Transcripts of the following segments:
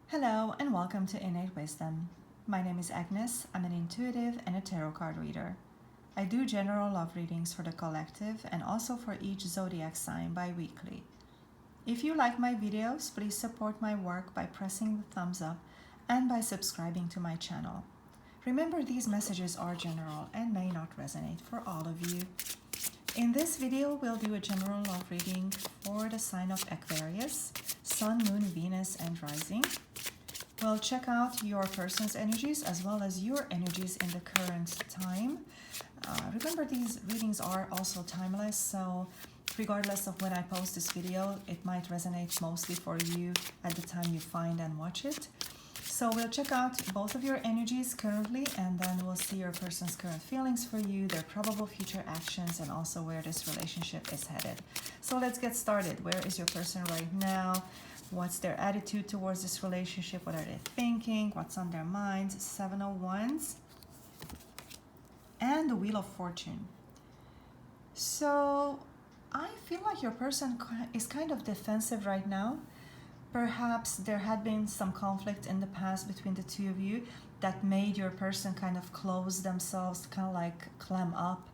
Hello and welcome to Innate Wisdom. My name is Agnes. I'm an intuitive and a tarot card reader. I do general love readings for the collective and also for each zodiac sign bi-weekly. If you like my videos, please support my work by pressing the thumbs up and by subscribing to my channel. Remember, these messages are general and may not resonate for all of you. In this video, we'll do a general love reading for the sign of Aquarius, Sun, Moon, Venus, and Rising. We'll check out your person's energies as well as your energies in the current time. Remember, these readings are also timeless, so regardless of when I post this video, it might resonate mostly for you at the time you find and watch it. So we'll check out both of your energies currently, and then we'll see your person's current feelings for you, their probable future actions, and also where this relationship is headed. So let's get started. Where is your person right now? What's their attitude towards this relationship? What are they thinking? What's on their minds? 7 of Wands and the Wheel of Fortune. So I feel like your person is kind of defensive right now. Perhaps there had been some conflict in the past between the two of you that made your person kind of close themselves, kind of like clam up,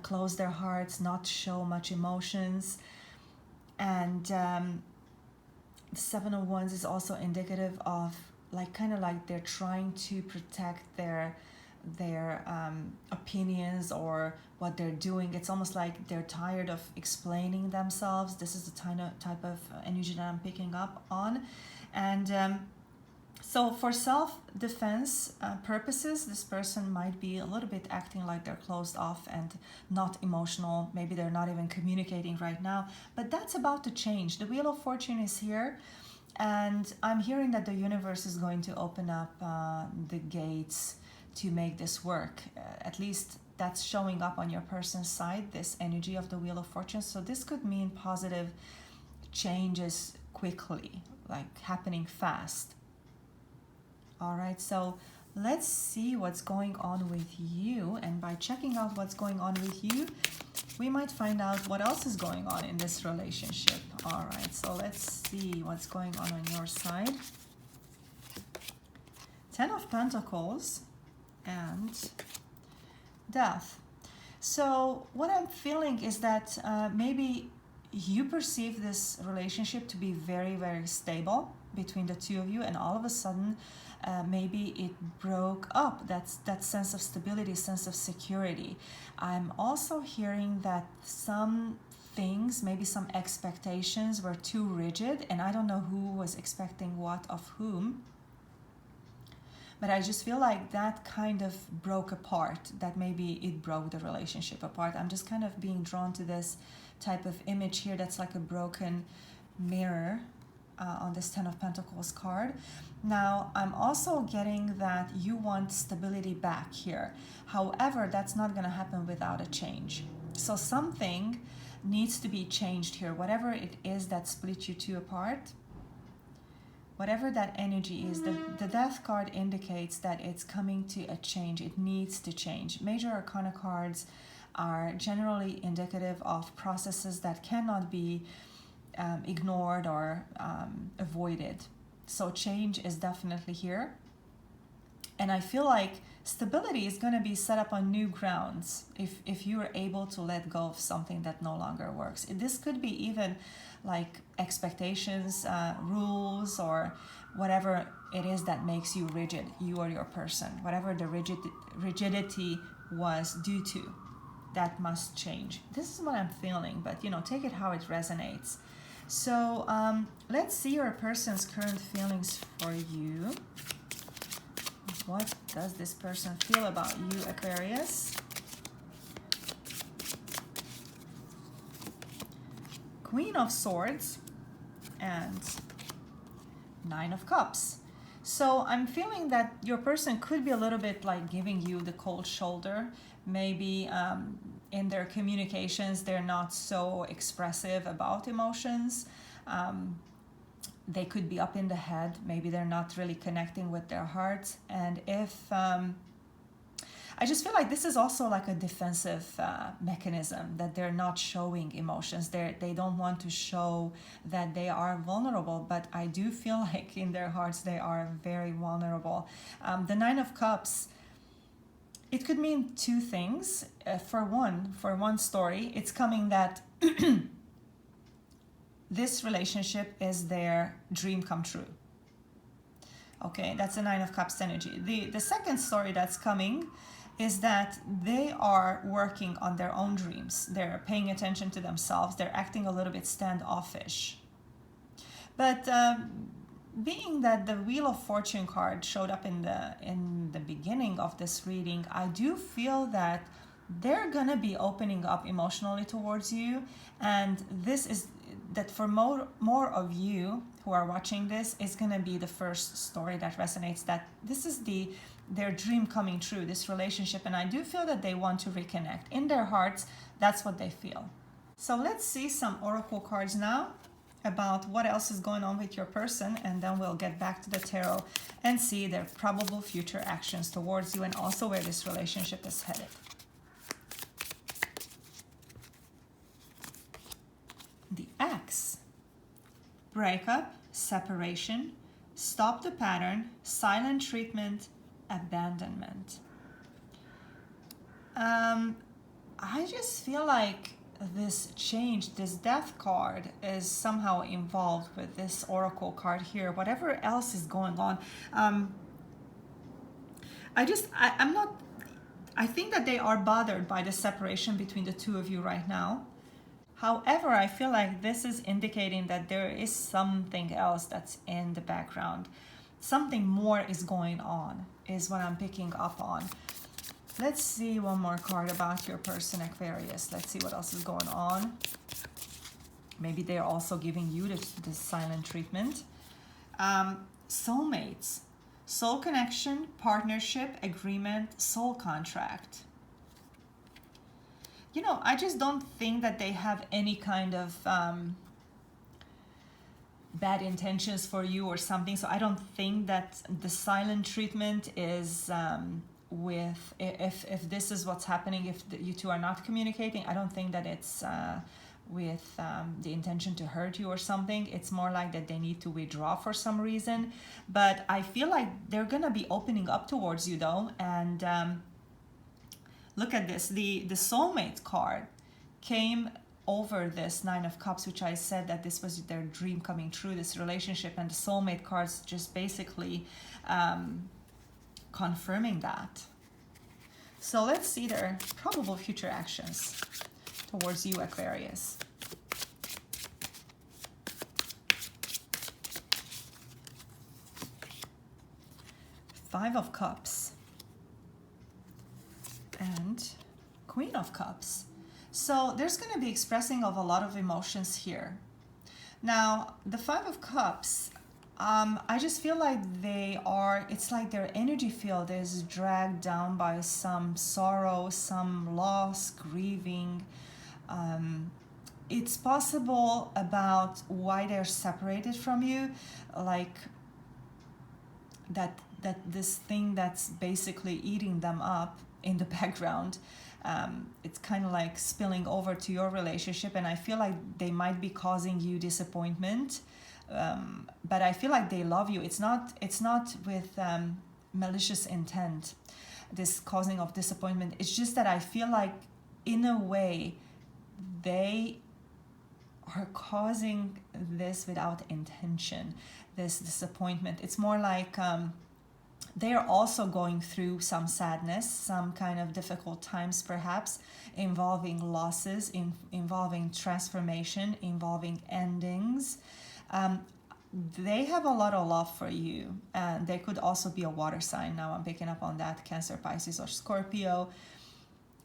close their hearts, not show much emotions. And the 7 of Wands is also indicative of kind of like they're trying to protect their opinions or what they're doing. It's almost like they're tired of explaining themselves. This is the type of energy that I'm picking up on. And so for self-defense purposes, this person might be a little bit acting like they're closed off and not emotional. Maybe they're not even communicating right now, but that's about to change. The Wheel of Fortune is here, and I'm hearing that the universe is going to open up the gates to make this work. At least that's showing up on your person's side, this energy of the Wheel of Fortune. So this could mean positive changes quickly, like happening fast. All right, so let's see what's going on with you. And by checking out what's going on with you, we might find out what else is going on in this relationship. All right, so let's see what's going on your side. 10 of Pentacles and Death. So what I'm feeling is that maybe you perceive this relationship to be very, very stable between the two of you, and all of a sudden maybe it broke up. That's that sense of stability, sense of security. I'm also hearing that some things, maybe some expectations were too rigid, and I don't know who was expecting what of whom. But I just feel like that kind of broke apart, that maybe it broke the relationship apart. I'm just kind of being drawn to this type of image here that's like a broken mirror on this 10 of Pentacles card. Now, I'm also getting that you want stability back here. However, that's not going to happen without a change. So something needs to be changed here. Whatever it is that split you two apart, whatever that energy is, the Death card indicates that it's coming to a change. It needs to change. Major Arcana cards are generally indicative of processes that cannot be ignored or avoided. So change is definitely here. And I feel like stability is going to be set up on new grounds if you are able to let go of something that no longer works. This could be even like expectations, rules, or whatever it is that makes you rigid, you or your person. Whatever the rigidity was due to, that must change. This is what I'm feeling, but take it how it resonates. So let's see your person's current feelings for you. What does this person feel about you, Aquarius? Queen of Swords and 9 of Cups. So I'm feeling that your person could be a little bit like giving you the cold shoulder. Maybe in their communications, they're not so expressive about emotions. They could be up in the head. Maybe they're not really connecting with their hearts. And if I just feel like this is also like a defensive mechanism, that they're not showing emotions. They don't want to show that they are vulnerable, but I do feel like in their hearts they are very vulnerable. The Nine of Cups, it could mean two things. For one story, it's coming that this relationship is their dream come true. Okay, that's the Nine of Cups energy. The second story that's coming is that they are working on their own dreams. They're paying attention to themselves. They're acting a little bit standoffish. But being that the Wheel of Fortune card showed up in the beginning of this reading, I do feel that they're gonna be opening up emotionally towards you, and this is that for more of you who are watching this, is gonna be the first story that resonates, that this is their dream coming true, this relationship, and I do feel that they want to reconnect. In their hearts, that's what they feel. So let's see some oracle cards now about what else is going on with your person, and then we'll get back to the tarot and see their probable future actions towards you, and also where this relationship is headed. The Axe. Breakup, separation, stop the pattern, silent treatment, abandonment. I just feel like this change, this Death card is somehow involved with this oracle card here. Whatever else is going on, I think that they are bothered by the separation between the two of you right now. However, I feel like this is indicating that there is something else that's in the background. Something more is going on, is what I'm picking up on. Let's see one more card about your person, Aquarius. Let's see what else is going on. Maybe they're also giving you the silent treatment. Soulmates, soul connection, partnership, agreement, soul contract. You know, I just don't think that they have any kind of bad intentions for you or something. So I don't think that the silent treatment is with, if this is what's happening, if you two are not communicating, I don't think that it's with the intention to hurt you or something. It's more like that they need to withdraw for some reason. But I feel like they're gonna be opening up towards you though, and look at this, the soulmate card came over this Nine of Cups, which I said that this was their dream coming true, this relationship, and the soulmate cards just basically confirming that. So let's see their probable future actions towards you, Aquarius. Five of Cups and Queen of Cups. So there's going to be expressing of a lot of emotions here. Now, the Five of Cups, I just feel like it's like their energy field is dragged down by some sorrow, some loss, grieving. It's possible about why they're separated from you, like that this thing that's basically eating them up in the background, it's kind of like spilling over to your relationship, and I feel like they might be causing you disappointment, but I feel like they love you. It's not with malicious intent, this causing of disappointment. It's just that I feel like in a way they are causing this without intention, this disappointment. It's more like they are also going through some sadness, some kind of difficult times perhaps, involving losses, involving transformation, involving endings. They have a lot of love for you, and they could also be a water sign. Now I'm picking up on that, Cancer, Pisces, or Scorpio.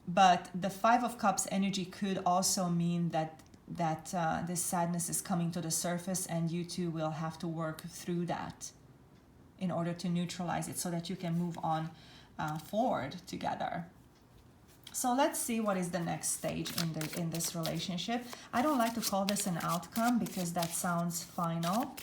But the Five of Cups energy could also mean that this sadness is coming to the surface, and you two will have to work through that in order to neutralize it so that you can move on forward together. So let's see what is the next stage in this relationship. I don't like to call this an outcome because that sounds final.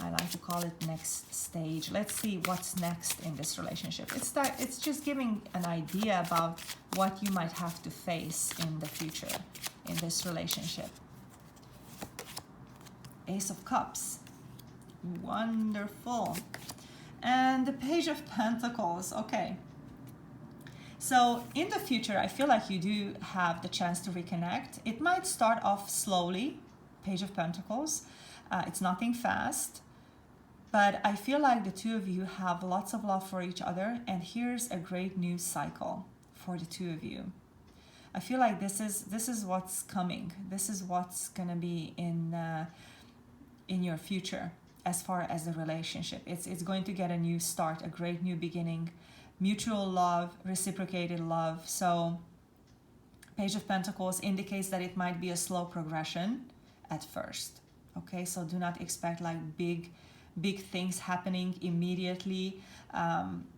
I like to call it next stage. Let's see what's next in this relationship. It's just giving an idea about what you might have to face in the future in this relationship. Ace of Cups. Wonderful. And the Page of Pentacles. Okay. So in the future, I feel like you do have the chance to reconnect. It might start off slowly, Page of Pentacles. It's nothing fast. But I feel like the two of you have lots of love for each other, and here's a great new cycle for the two of you. I feel like this is what's coming. This is what's gonna be in your future as far as the relationship. It's going to get a new start, a great new beginning, mutual love, reciprocated love. So Page of Pentacles indicates that it might be a slow progression at first. Okay, so do not expect like big things happening immediately.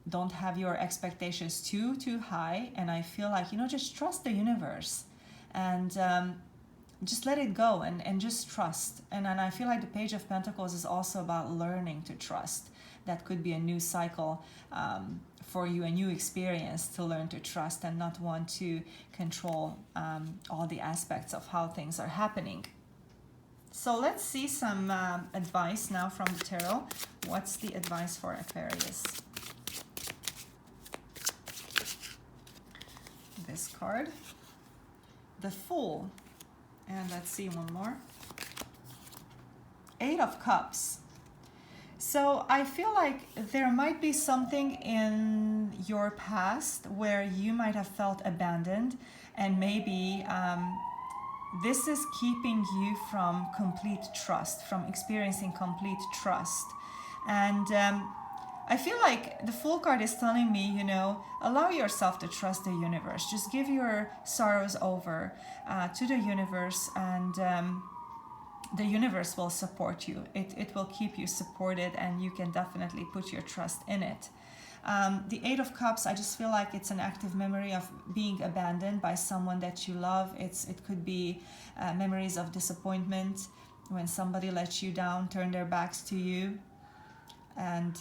Don't have your expectations too high, and I feel like, just trust the universe and just let it go and just trust. And I feel like the Page of Pentacles is also about learning to trust. That could be a new cycle for you, a new experience to learn to trust and not want to control all the aspects of how things are happening. So let's see some advice now from the tarot. What's the advice for Aquarius? This card, the Fool, and let's see one more. Eight of Cups. So I feel like there might be something in your past where you might have felt abandoned, and maybe this is keeping you from complete trust, from experiencing complete trust. And I feel like the Fool card is telling me, allow yourself to trust the universe. Just give your sorrows over to the universe, and the universe will support you. It will keep you supported, and you can definitely put your trust in it. The Eight of Cups, I just feel like it's an active memory of being abandoned by someone that you love. It could be memories of disappointment when somebody lets you down, turned their backs to you. And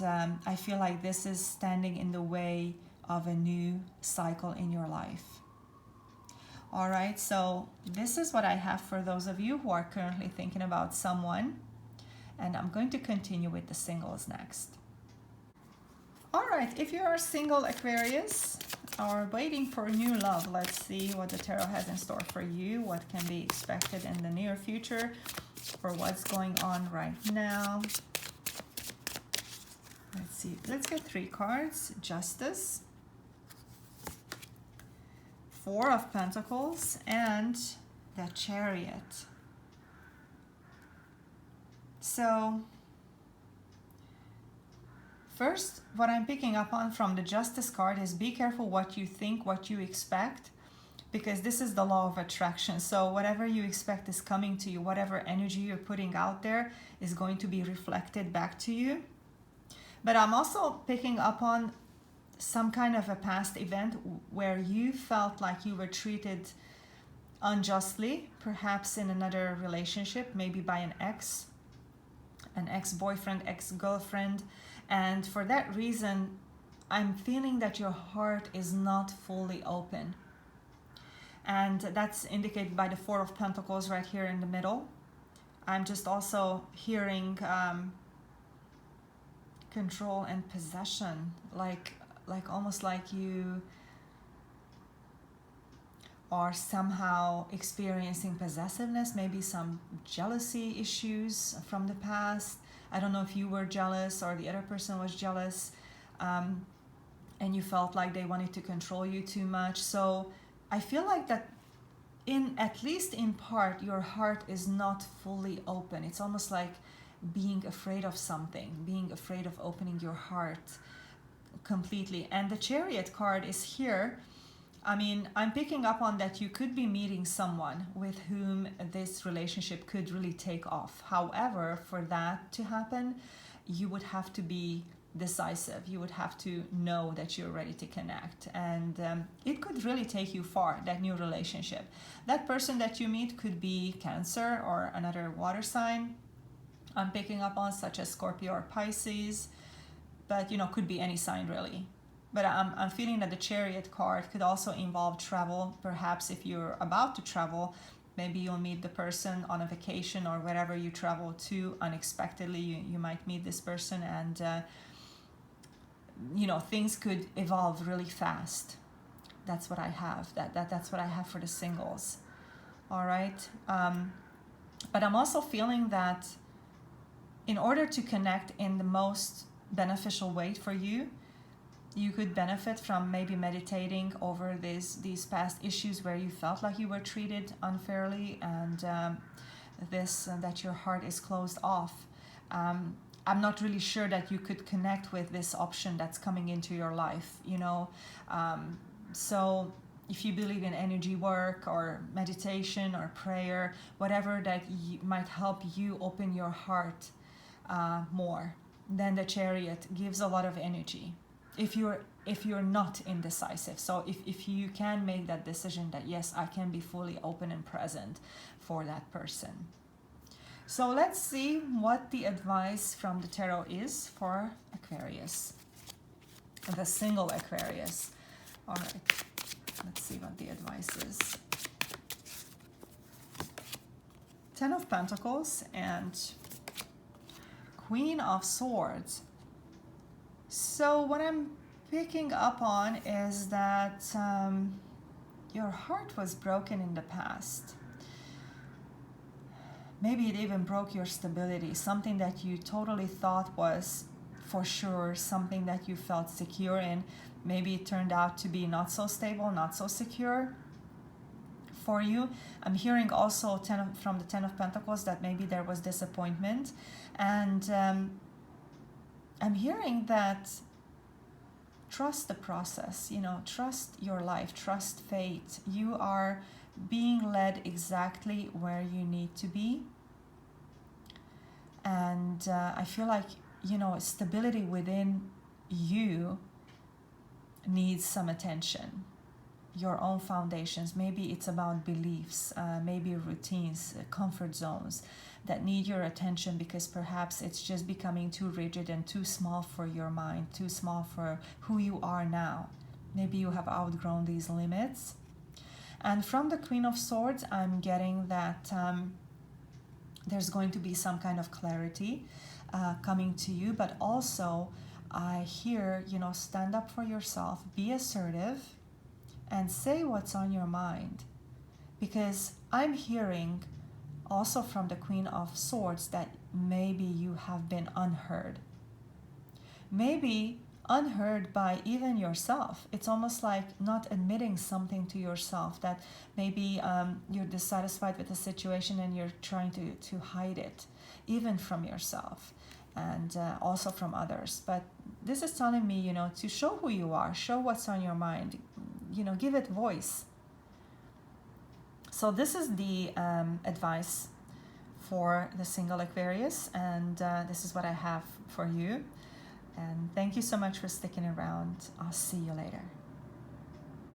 I feel like this is standing in the way of a new cycle in your life. All right, so this is what I have for those of you who are currently thinking about someone. And I'm going to continue with the singles next. All right, if you are single Aquarius or waiting for new love, let's see what the tarot has in store for you, what can be expected in the near future, or what's going on right now. Let's see, let's get three cards. Justice, Four of Pentacles, and the Chariot. So first, what I'm picking up on from the Justice card is be careful what you think, what you expect, because this is the law of attraction. So whatever you expect is coming to you, whatever energy you're putting out there is going to be reflected back to you. But I'm also picking up on some kind of a past event where you felt like you were treated unjustly, perhaps in another relationship, maybe by an ex-boyfriend, ex-girlfriend. And for that reason, I'm feeling that your heart is not fully open. And that's indicated by the Four of Pentacles right here in the middle. I'm just also hearing control and possession, like almost like you are somehow experiencing possessiveness, maybe some jealousy issues from the past. I don't know if you were jealous or the other person was jealous, and you felt like they wanted to control you too much. So I feel like that at least in part, your heart is not fully open. It's almost like being afraid of something, being afraid of opening your heart completely. And the Chariot card is here. I mean, I'm picking up on that you could be meeting someone with whom this relationship could really take off. However, for that to happen, you would have to be decisive. You would have to know that you're ready to connect. And it could really take you far, that new relationship. That person that you meet could be Cancer or another water sign. I'm picking up on, such as Scorpio or Pisces, but could be any sign really. But I'm feeling that the Chariot card could also involve travel. Perhaps if you're about to travel, maybe you'll meet the person on a vacation or wherever you travel to unexpectedly. You might meet this person, and things could evolve really fast. That's what I have. That's what I have for the singles. All right. But I'm also feeling that in order to connect in the most beneficial way for you, you could benefit from maybe meditating over these past issues where you felt like you were treated unfairly, and that your heart is closed off. I'm not really sure that you could connect with this option that's coming into your life, so if you believe in energy work or meditation or prayer, whatever that might help you open your heart more, then the Chariot gives a lot of energy. If you're not indecisive, so if you can make that decision that yes, I can be fully open and present for that person. So let's see what the advice from the tarot is for Aquarius, the single Aquarius. All right, let's see what the advice is. Ten of Pentacles and Queen of Swords. So what I'm picking up on is that your heart was broken in the past. Maybe it even broke your stability, something that you totally thought was for sure, something that you felt secure in. Maybe it turned out to be not so stable, not so secure for you. I'm hearing also from the Ten of Pentacles that maybe there was disappointment, and I'm hearing that trust the process, trust your life, trust fate. You are being led exactly where you need to be. And I feel like, stability within you needs some attention. Your own foundations, maybe it's about beliefs, maybe routines, comfort zones that need your attention, because perhaps it's just becoming too rigid and too small for your mind, too small for who you are now. Maybe you have outgrown these limits. And from the Queen of Swords, I'm getting that there's going to be some kind of clarity coming to you, but also I hear, stand up for yourself, be assertive, and say what's on your mind. Because I'm hearing also from the Queen of Swords that maybe you have been unheard. Maybe unheard by even yourself. It's almost like not admitting something to yourself, that maybe you're dissatisfied with the situation and you're trying to hide it, even from yourself and also from others. But this is telling me, to show who you are, show what's on your mind, give it voice. So this is the advice for the single Aquarius, and this is what I have for you. And thank you so much for sticking around. I'll see you later.